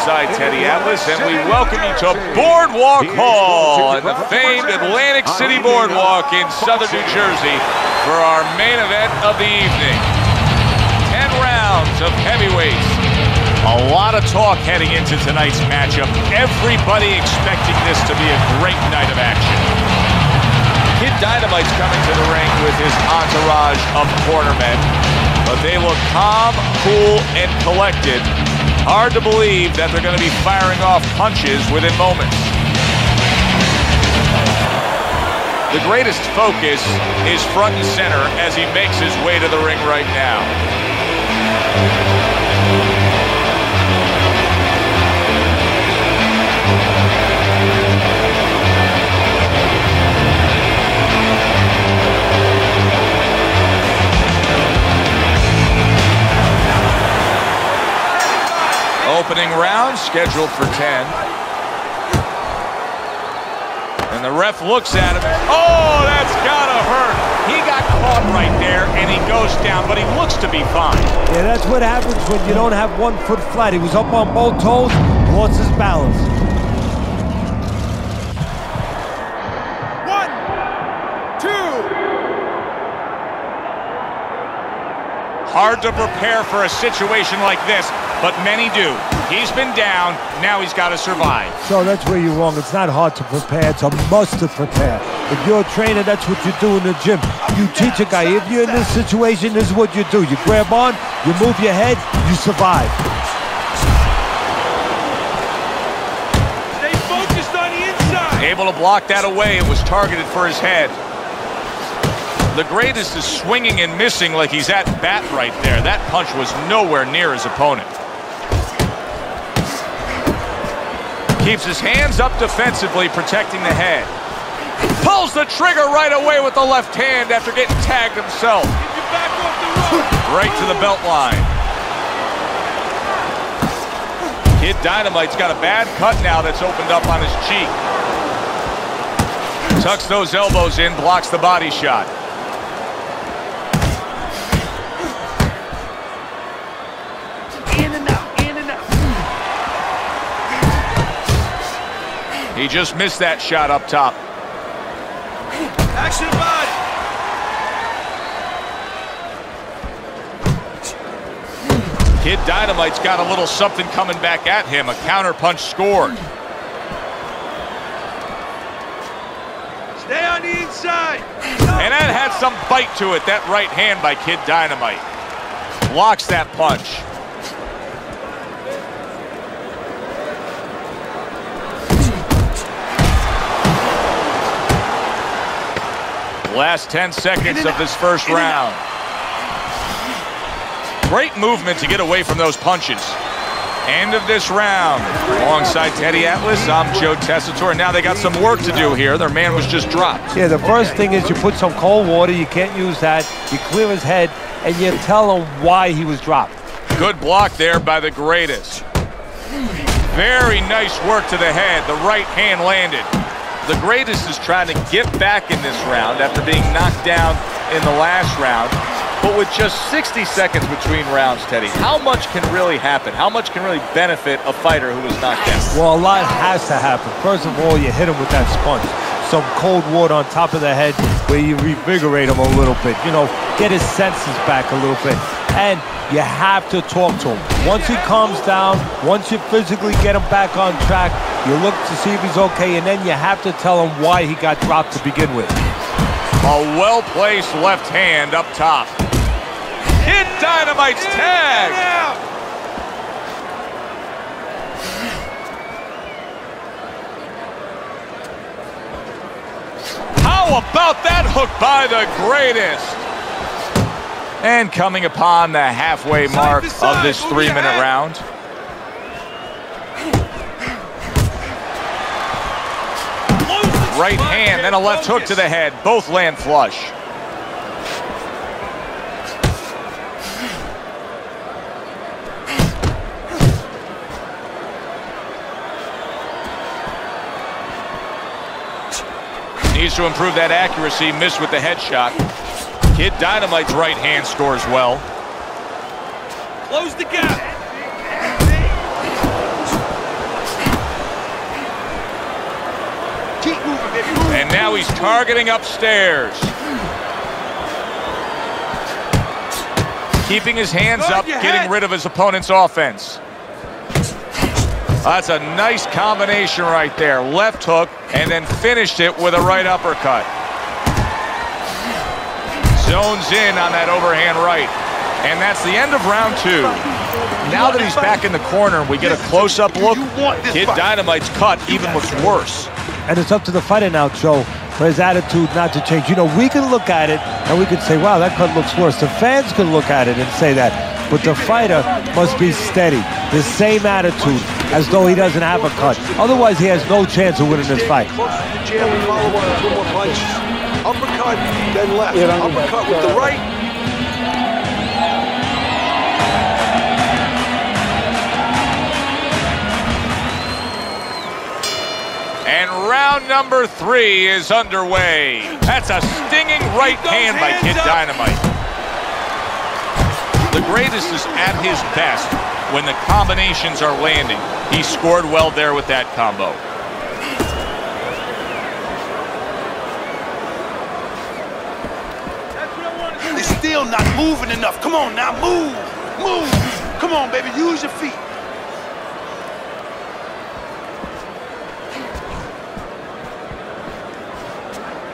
alongside Teddy Atlas, and we welcome you to Boardwalk Hall at the famed Atlantic City Boardwalk in southern New Jersey for our main event of the evening. 10 rounds of heavyweights. A lot of talk heading into tonight's matchup. Everybody expecting this to be a great night of action. Kid Dynamite's coming to the ring with his entourage of cornermen, but they look calm, cool, and collected. Hard to believe that they're going to be firing off punches within moments. The greatest focus is front and center as he makes his way to the ring right now. Opening round scheduled for 10. And the ref looks at him. Oh, that's gotta hurt. He got caught right there and he goes down, but he looks to be fine. Yeah, that's what happens when you don't have 1 foot flat. He was up on both toes, lost his balance. 1, 2. Hard to prepare for a situation like this, but many do. He's been down, now he's got to survive. So that's where you're wrong. It's not hard to prepare, it's a must to prepare. If you're a trainer, that's what you do in the gym. You teach a guy, if you're in this situation, this is what you do. You grab on, you move your head, you survive. Stay focused on the inside. Able to block that away, it was targeted for his head. The greatest is swinging and missing like he's at bat right there. That punch was nowhere near his opponent. Keeps his hands up defensively, protecting the head. Pulls the trigger right away with the left hand after getting tagged himself. Get your back off the rope. Right to the belt line. Kid Dynamite's got a bad cut now that's opened up on his cheek. Tucks those elbows in, blocks the body shot. He just missed that shot up top. Action body. Kid Dynamite's got a little something coming back at him. A counter punch scored. Stay on the inside. And that had some bite to it, that right hand by Kid Dynamite. Blocks that punch. Last 10 seconds of this first round. Great movement to get away from those punches. End of this round. Alongside Teddy Atlas, I'm Joe Tessitore. And now they got some work to do here. Their man was just dropped. Yeah, the first thing is you put some cold water. You can't use that. You clear his head, and you tell him why he was dropped. Good block there by the greatest. Very nice work to the head. The right hand landed. The greatest is trying to get back in this round after being knocked down in the last round. But with just 60 seconds between rounds, Teddy, how much can really happen? How much can really benefit a fighter who was knocked down? Well, a lot has to happen. First of all, you hit him with that sponge. Some cold water on top of the head where you revigorate him a little bit. You know, get his senses back a little bit. And you have to talk to him. Once he calms down, once you physically get him back on track, you look to see if he's okay, and then you have to tell him why he got dropped to begin with. A well-placed left hand up top. Kid Dynamite's tag. How about that hook by the greatest? And coming upon the halfway mark of this 3-minute round. Right hand, then a left hook to the head. Both land flush. Needs to improve that accuracy. Missed with the headshot. Kid Dynamite's right hand scores well. Close the gap. now he's targeting upstairs. Keeping his hands up, getting rid of his opponent's offense. That's a nice combination right there. Left hook, and then finished it with a right uppercut. Zones in on that overhand right. And that's the end of round 2. Now that he's back in the corner, we get a close-up look. Kid Dynamite's cut even looks worse. And it's up to the fighter now, Joe, for his attitude not to change. You know, we can look at it and we can say, wow, that cut looks worse. The fans can look at it and say that. But the fighter must be steady, the same attitude, as though he doesn't have a cut. Otherwise, he has no chance of winning this fight. Close to the jab, we follow up with 2 more punches. Uppercut, then left. Uppercut with the right. And round number 3 is underway. That's a stinging right hand by Kid Dynamite. The greatest is at his best when the combinations are landing. He scored well there with that combo. He's still not moving enough. Come on now, move, move. Come on, baby, use your feet.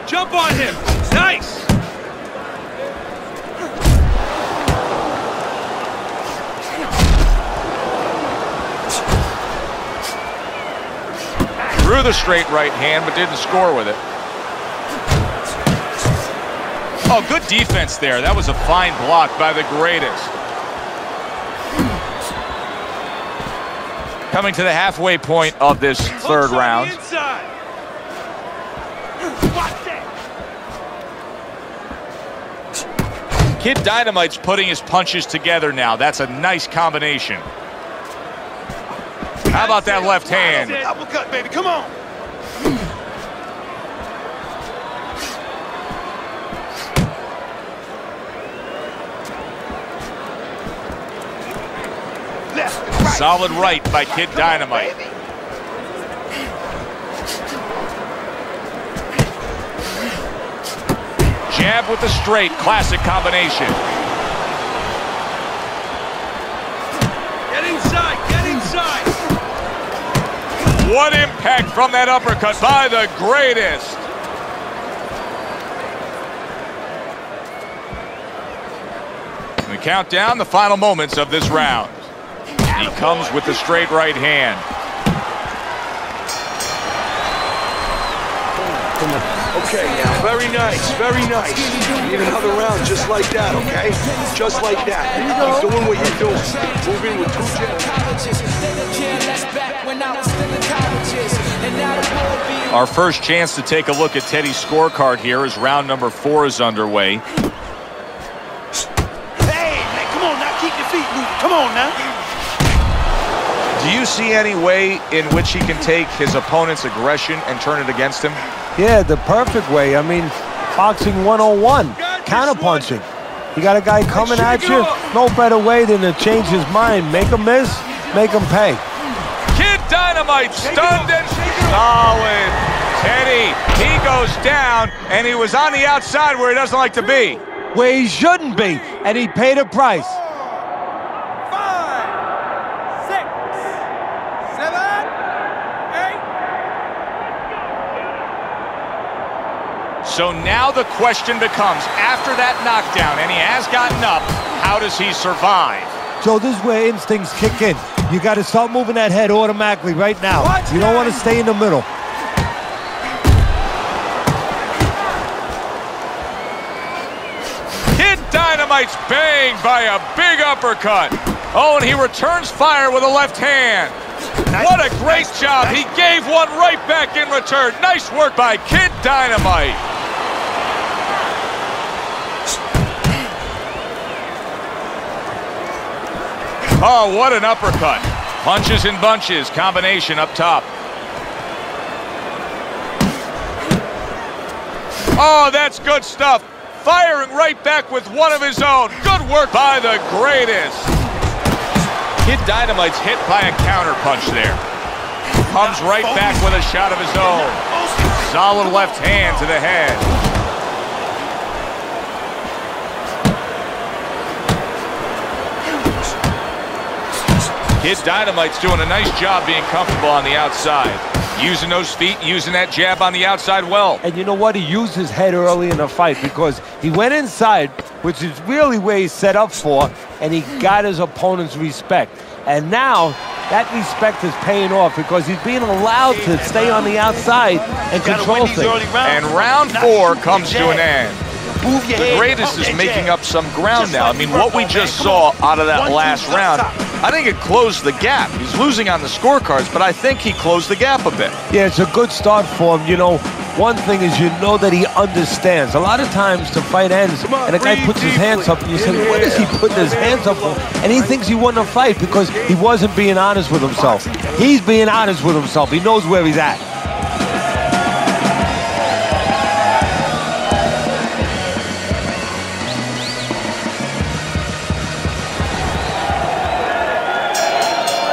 Jump on him. Nice. Threw the straight right hand, but didn't score with it. Oh, good defense there. That was a fine block by the greatest. Coming to the halfway point of this third round. Kid Dynamite's putting his punches together now. That's a nice combination. How about that left hand? Uppercut, baby, come on. Left, right. Solid right by Kid Dynamite. Jab with the straight, classic combination. Get inside, get inside. What impact from that uppercut by the greatest. We count down the final moments of this round. He comes with the straight right hand. Okay, now, very nice, very nice. Need another round just like that, okay? Just like that. Keep doing what you're doing. Moving with 2 jabs. Our first chance to take a look at Teddy's scorecard here as round number 4 is underway. Hey, man, come on now, keep your feet moving. Come on now. Do you see any way in which he can take his opponent's aggression and turn it against him? Yeah, the perfect way. I mean, boxing 101, counterpunching. You got a guy coming at you, no better way than to change his mind. Make him miss, make him pay. Kid Dynamite stunned and solid. Teddy, he goes down, and he was on the outside where he doesn't like to be. Where he shouldn't be, and he paid a price. 5, 6, 7, 8. So now the question becomes, after that knockdown, and he has gotten up, how does he survive? So this is where instincts kick in. You got to start moving that head automatically right now. You don't want to stay in the middle. Kid Dynamite's banged by a big uppercut. Oh, and he returns fire with a left hand. What a great job. He gave one right back in return. Nice work by Kid Dynamite. Oh, what an uppercut. Punches and bunches, combination up top. Oh, that's good stuff. Firing right back with one of his own. Good work by the greatest. Kid Dynamite's hit by a counter punch there. Comes right back with a shot of his own. Solid left hand to the head. Kid Dynamite's doing a nice job being comfortable on the outside. Using those feet, using that jab on the outside well. And you know what? He used his head early in the fight because he went inside, which is really where he's set up for, and he got his opponent's respect. And now, that respect is paying off because he's being allowed to stay on the outside and control things. And round 4 comes to an end. The greatest is making up some ground now. I mean, what we just saw out of that last round, I think it closed the gap. He's losing on the scorecards, but I think he closed the gap a bit. Yeah, it's a good start for him. You know, one thing is you know that he understands. A lot of times the fight ends and a guy puts his hands up and you say, what is he putting his hands up for? And he thinks he won the fight because he wasn't being honest with himself. He's being honest with himself. He knows where he's at.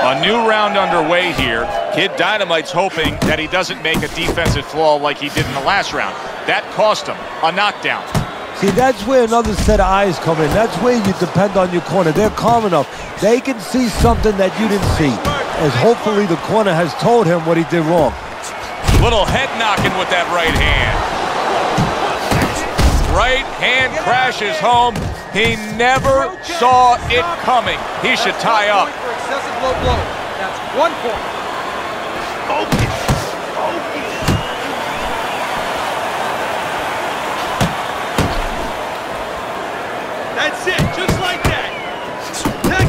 A new round underway here. Kid Dynamite's hoping that he doesn't make a defensive flaw like he did in the last round. That cost him a knockdown. See, that's where another set of eyes come in. That's where you depend on your corner. They're calm enough. They can see something that you didn't see, as hopefully the corner has told him what he did wrong. Little head knocking with that right hand. Right hand crashes home. He never saw it coming. He should tie up. Excessive low blow. That's 1 point. Focus. Focus. That's it, just like that.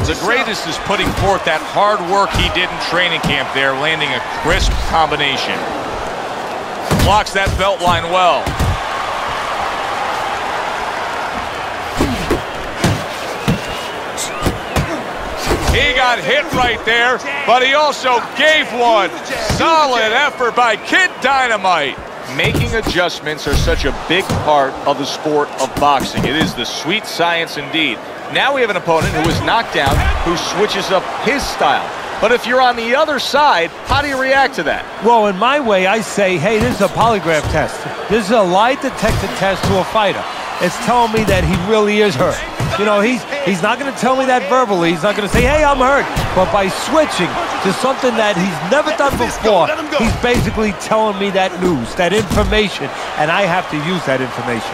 The greatest is putting forth that hard work he did in training camp there, landing a crisp combination. Blocks that belt line well. He got hit right there, but he also gave one. Solid effort by Kid Dynamite. Making adjustments are such a big part of the sport of boxing. It is the sweet science indeed. Now we have an opponent who is knocked down, who switches up his style. But if you're on the other side, how do you react to that? Well, in my way, I say, hey, this is a polygraph test. This is a lie detector test to a fighter. It's telling me that he really is hurt. You know, he's not going to tell me that verbally. He's not going to say, hey, I'm hurt. But by switching to something that he's never done before, he's basically telling me that news, that information, and I have to use that information.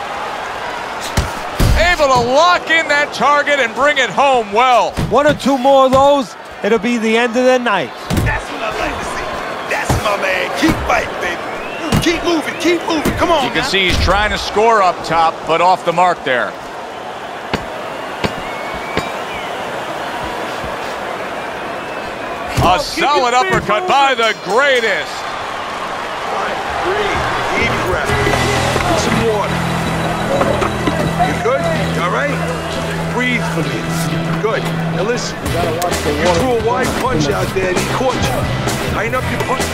Able to lock in that target and bring it home well. 1 or 2 more of those, it'll be the end of the night. That's what I like to see. That's my man. Keep fighting, baby. Keep moving, keep moving. Come on, You can see he's trying to score up top, but off the mark there. A solid uppercut by the greatest. Breathe. Deep breath. Get some water. You good? You all right? Breathe for me. Good. Now listen. You threw a wide punch out there and he caught you. Tighten up your punch.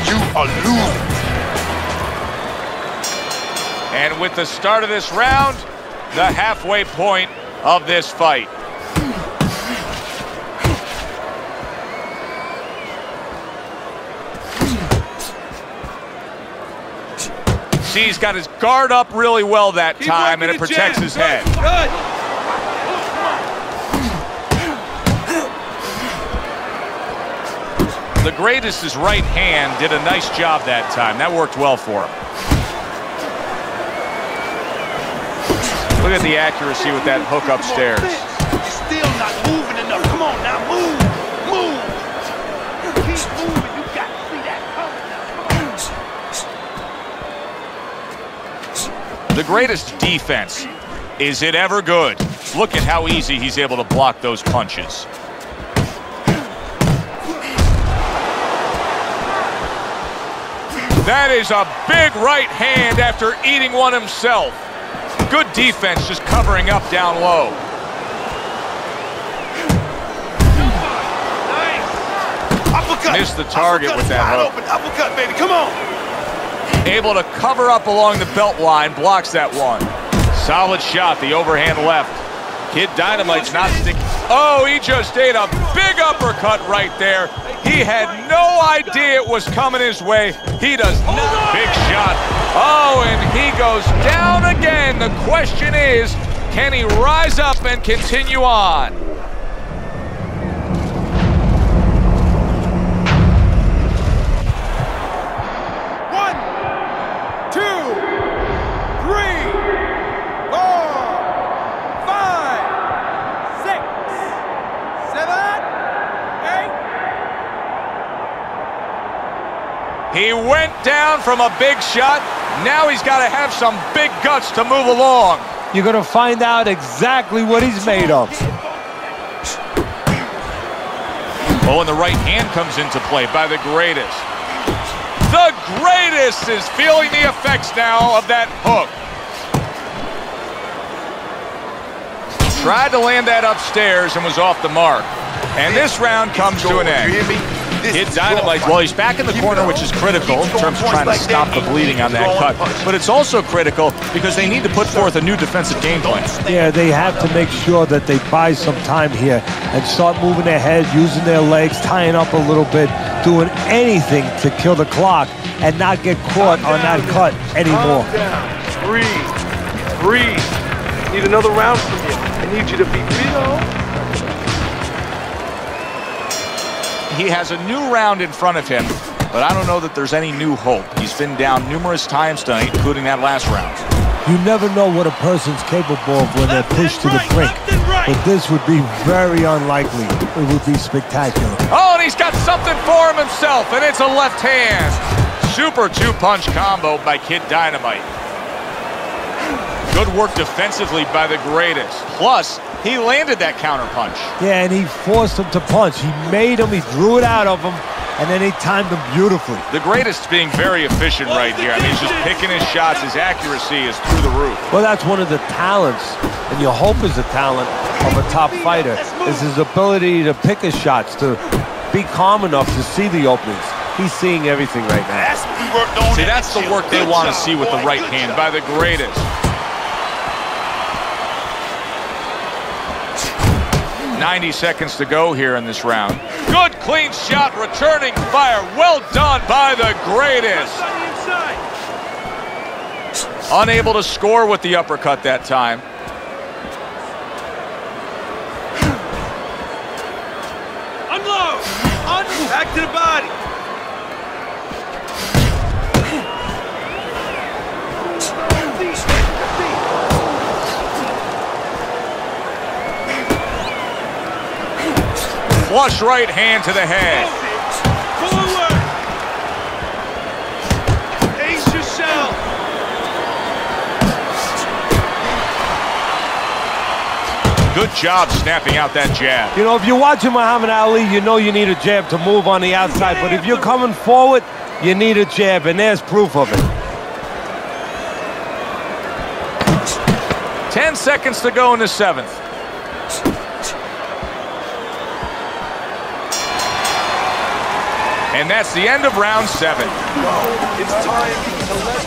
You are losing. And with the start of this round, the halfway point of this fight. See, he's got his guard up really well that time, and it protects his head. Good. The greatest, his right hand, did a nice job that time. That worked well for him. Look at the accuracy with that hook upstairs. You're still not moving enough. Come on now, move. Move. Keep moving. You got to see that coming now. The greatest defense. Is it ever good? Look at how easy he's able to block those punches. That is a big right hand after eating one himself. Good defense, just covering up down low. Nice. Uppercut. Missed the target with that hook. Open. Uppercut, baby. Come on. Able to cover up along the belt line, blocks that one. Solid shot, the overhand left. Kid Dynamite's not sticking. Oh, he just ate a big uppercut right there. He had no idea it was coming his way. He does not. Big shot. Oh, and he goes down again. The question is, can he rise up and continue on? He went down from a big shot. Now he's got to have some big guts to move along. You're going to find out exactly what he's made of. Oh, and the right hand comes into play by the greatest. The greatest is feeling the effects now of that hook. Tried to land that upstairs and was off the mark. And this round comes to an end. Kid Dynamite, well, he's back in the corner, which is critical in terms of trying to stop the bleeding on that cut. But it's also critical because they need to put forth a new defensive game plan. Yeah, they have to make sure that they buy some time here and start moving their head, using their legs, tying up a little bit, doing anything to kill the clock and not get caught on that cut anymore. Breathe. Breathe. Need another round from you. I need you to be real. He has a new round in front of him, but I don't know that there's any new hope. He's been down numerous times tonight, including that last round. You never know what a person's capable of when they're pushed to the brink, but this would be very unlikely. It would be spectacular. Oh, and he's got something for him himself, and it's a left hand. Super two-punch combo by Kid Dynamite. Good work defensively by the greatest. Plus, he landed that counter punch. Yeah, and he forced him to punch. He made him, he drew it out of him, and then he timed him beautifully. The greatest being very efficient right here. I mean, he's just picking his shots. His accuracy is through the roof. Well, that's one of the talents, and you hope is a talent of a top fighter, is his ability to pick his shots, to be calm enough to see the openings. He's seeing everything right now. See, that's the work they want to see with the right hand by the greatest. 90 seconds to go here in this round. Good clean shot, returning fire. Well done by the greatest. Unable to score with the uppercut that time. Unload! Back to the body. Flush right hand to the head. Forward. Ace yourself. Good job snapping out that jab. You know, if you're watching Muhammad Ali, you know you need a jab to move on the outside. But if you're coming forward, you need a jab, and there's proof of it. 10 seconds to go in the seventh. And that's the end of round 7. It's time to let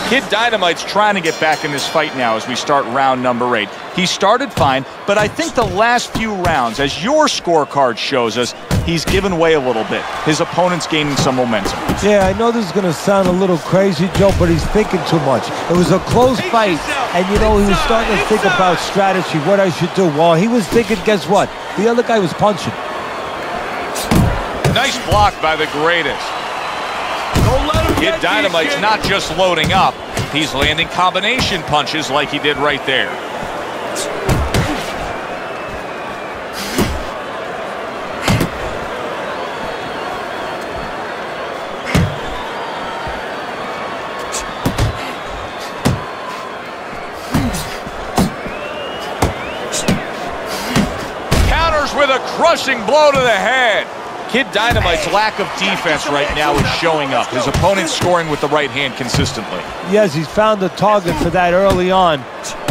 Kid Dynamite's trying to get back in this fight now as we start round number 8. He started fine, but I think the last few rounds, as your scorecard shows us, he's given way a little bit. His opponent's gaining some momentum. Yeah, I know this is going to sound a little crazy, Joe, but he's thinking too much. It was a close fight, and, you know, he was starting to think about strategy, what I should do. Well, he was thinking, guess what? The other guy was punching. Nice block by the greatest. Kid Dynamite's not just loading up, he's landing combination punches like he did right there. Counters with a crushing blow to the head. Kid Dynamite's lack of defense right now is showing up. His opponent's scoring with the right hand consistently. Yes, he's found the target for that early on,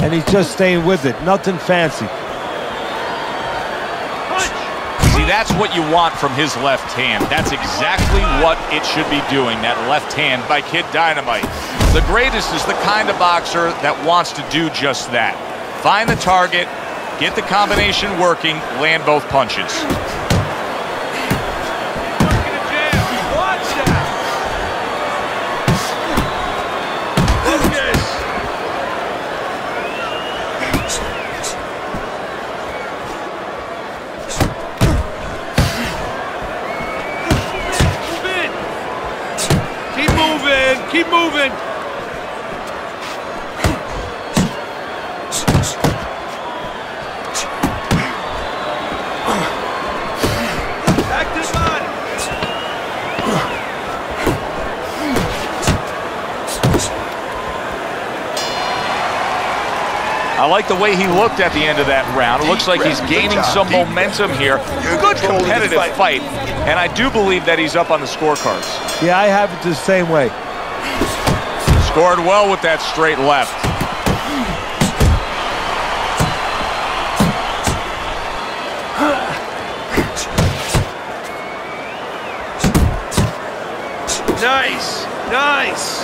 and he's just staying with it. Nothing fancy. See, that's what you want from his left hand. That's exactly what it should be doing, that left hand by Kid Dynamite. The greatest is the kind of boxer that wants to do just that. Find the target, Get the combination working, land both punches. Keep moving. Back to the body. I like the way he looked at the end of that round. It looks like he's gaining some momentum here. Good competitive fight, and I do believe that he's up on the scorecards. Yeah, I have it the same way. Scored well with that straight left. Nice, nice.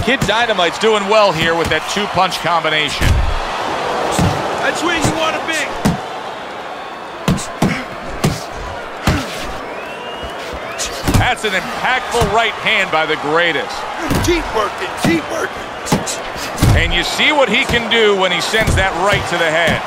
Kid Dynamite's doing well here with that two-punch combination. That's where you want to be. That's an impactful right hand by the greatest. Keep working, keep working. And you see what he can do when he sends that right to the head.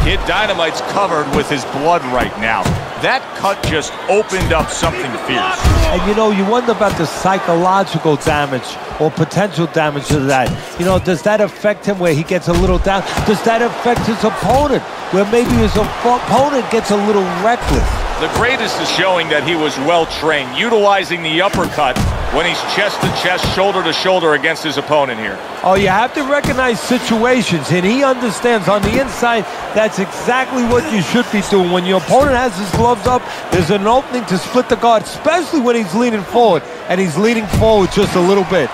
Kid Dynamite's covered with his blood right now. That cut just opened up something fierce. And you know, you wonder about the psychological damage or potential damage to that. You know, does that affect him where he gets a little down? Does that affect his opponent where maybe his opponent gets a little reckless? The greatest is showing that he was well-trained, utilizing the uppercut when he's chest-to-chest, shoulder-to-shoulder against his opponent here. Oh, you have to recognize situations, and he understands on the inside that's exactly what you should be doing. When your opponent has his gloves up, there's an opening to split the guard, especially when he's leaning forward, and he's leaning forward just a little bit.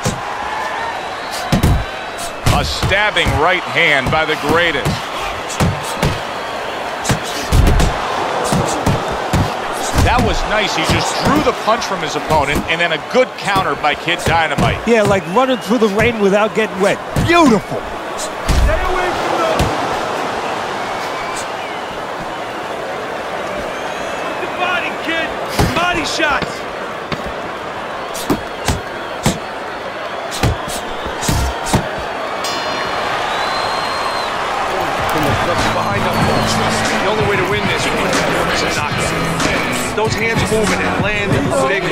A stabbing right hand by the greatest. That was nice. He just drew the punch from his opponent, and then a good counter by Kid Dynamite. Yeah, like running through the rain without getting wet. Beautiful. Stay away from those. The body, kid. Body shots. Behind up. The only way to win this is a knockout. Those hands moving and land big. Use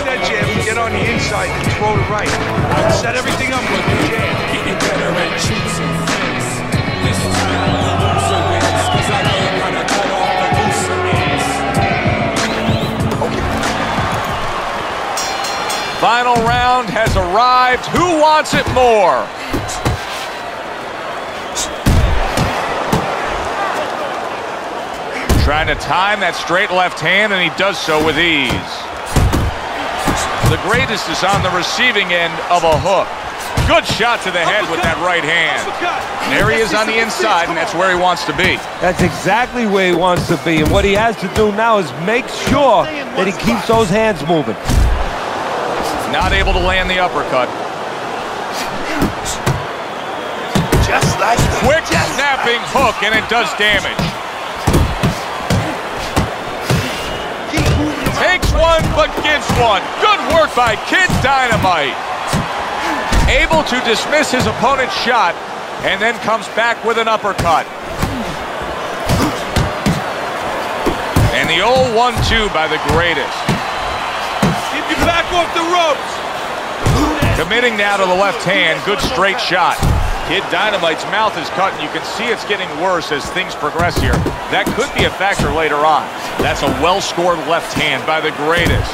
that jab, get on the inside and throw the right. Set everything up with the jab. Final round has arrived. Who wants it more? Trying to time that straight left hand, and he does so with ease. The greatest is on the receiving end of a hook. Good shot to the head with that right hand. There he is on the inside, and that's where he wants to be. That's exactly where he wants to be, and what he has to do now is make sure that he keeps those hands moving. Not able to land the uppercut. Just like that. Quick snapping hook, and it does damage. Takes one, but gives one. Good work by Kid Dynamite. Able to dismiss his opponent's shot, and then comes back with an uppercut. And the old 1-2 by the greatest. Keep your back off the ropes. Committing now to the left hand. Good straight shot. Kid Dynamite's mouth is cut, and you can see it's getting worse as things progress here. That could be a factor later on. That's a well-scored left hand by the greatest.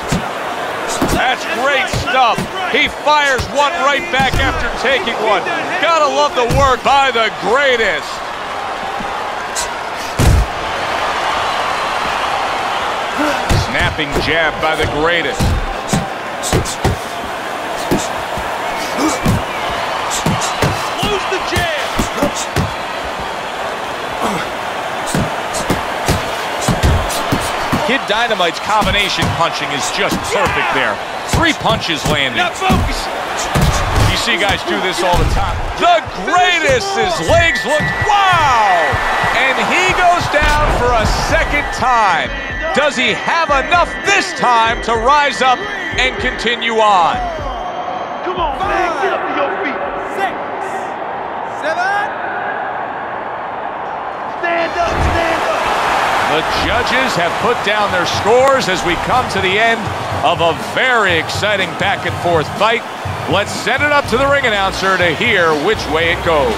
That's great stuff. He fires one right back after taking one. Gotta love the work by the greatest. Snapping jab by the greatest. Kid Dynamite's combination punching is just perfect there. 3 punches landing. Now focus. You see guys do this all the time. The greatest! His legs look, wow! And he goes down for a second time. Does he have enough this time to rise up and continue on? Come on, man, get up to your feet. 6, 7. Stand up, stand up. The judges have put down their scores as we come to the end of a very exciting back and forth fight. Let's send it up to the ring announcer to hear which way it goes.